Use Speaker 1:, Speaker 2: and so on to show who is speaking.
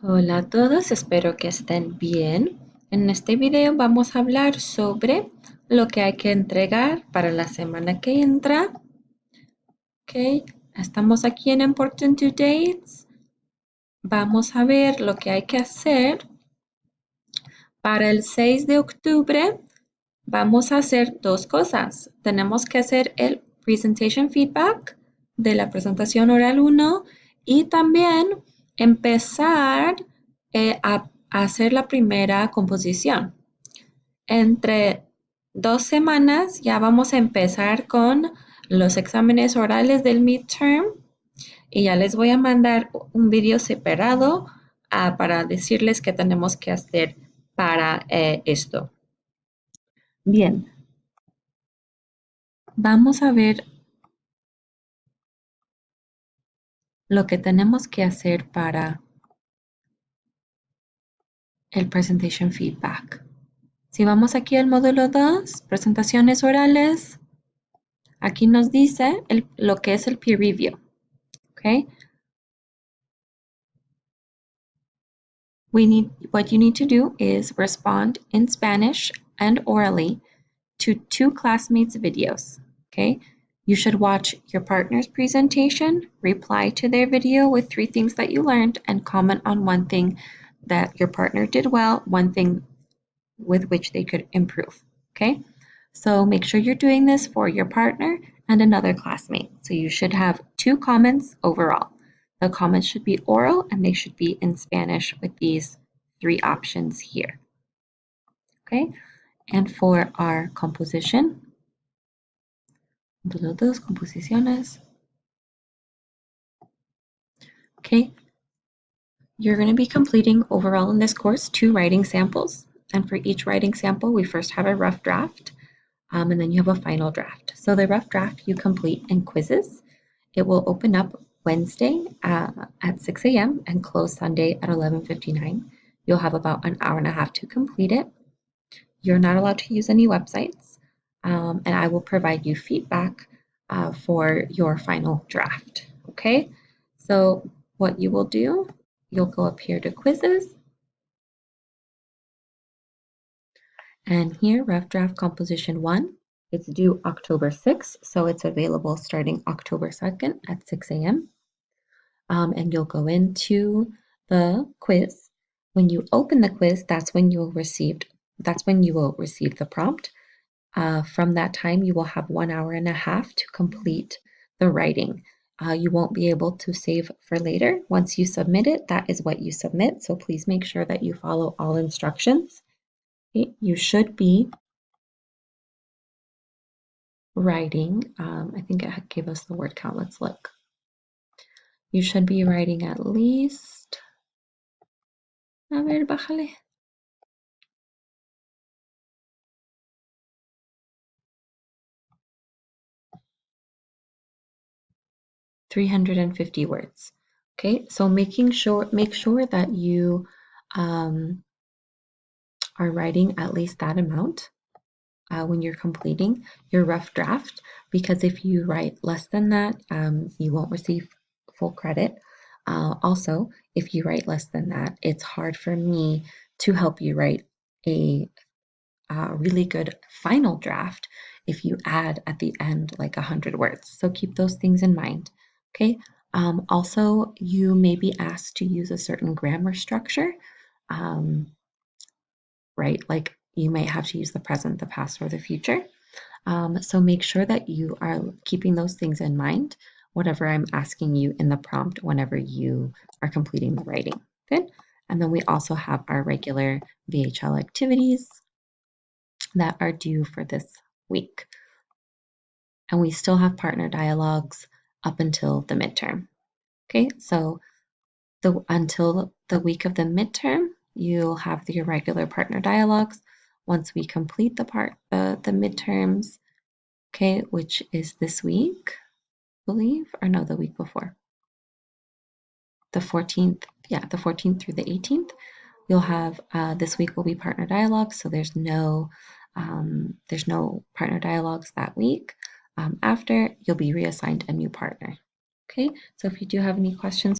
Speaker 1: Hola a todos, espero que estén bien. En este video vamos a hablar sobre lo que hay que entregar para la semana que entra. Ok, estamos aquí en Important Due Dates. Vamos a ver lo que hay que hacer para el 6 de octubre. Vamos a hacer dos cosas. Tenemos que hacer el Presentation Feedback de la presentación oral 1 y también empezar a hacer la primera composición. Entre 2 semanas ya vamos a empezar con los exámenes orales del midterm y ya les voy a mandar un video separado para decirles qué tenemos que hacer para esto. Bien, vamos a ver lo que tenemos que hacer para el Presentation Feedback. Si vamos aquí al módulo 2, presentaciones orales, aquí nos dice lo que es el peer review. Okay? What you need to do is respond in Spanish and orally to 2 classmates' videos. Okay? You should watch your partner's presentation, reply to their video with 3 things that you learned, and comment on 1 thing that your partner did well, 1 thing with which they could improve. Okay? So make sure you're doing this for your partner and another classmate. So you should have 2 comments overall. The comments should be oral and they should be in Spanish with these 3 options here. Okay? And for our composition, módulo 2, composiciones. Okay, you're going to be completing overall in this course 2 writing samples. And for each writing sample, we first have a rough draft, and then you have a final draft. So the rough draft you complete in quizzes. It will open up Wednesday at 6 a.m. and close Sunday at 11:59. You'll have about an hour and a half to complete it. You're not allowed to use any websites, and I will provide you feedback for your final draft. Okay, so what you will do, you'll go up here to quizzes, and here, rough draft composition 1. It's due October 6th, so it's available starting October 2nd at 6 a.m. And you'll go into the quiz. When you open the quiz, that's when you will receive the prompt. From that time, you will have 1 hour and a half to complete the writing. You won't be able to save for later. Once you submit it, that is what you submit. So please make sure that you follow all instructions. Okay, you should be writing, I think it gave us the word count. Let's look. You should be writing at least, a ver, bájale. 350 words. Okay, so make sure that you are writing at least that amount when you're completing your rough draft, because if you write less than that, you won't receive full credit. Also, if you write less than that, it's hard for me to help you write a really good final draft if you add at the end like 100 words. So keep those things in mind. Okay. Also, you may be asked to use a certain grammar structure, right? Like you might have to use the present, the past, or the future. So make sure that you are keeping those things in mind, whatever I'm asking you in the prompt whenever you are completing the writing. Good. And then we also have our regular VHL activities that are due for this week. And we still have partner dialogues up until the midterm. Okay, so until the week of the midterm, you'll have your regular partner dialogues. Once we complete the midterms, okay, which is this week, I believe, or no, the week before. The 14th, yeah, the 14th through the 18th. You'll have this week will be partner dialogues, so there's no partner dialogues that week. After, you'll be reassigned a new partner. Okay, so if you do have any questions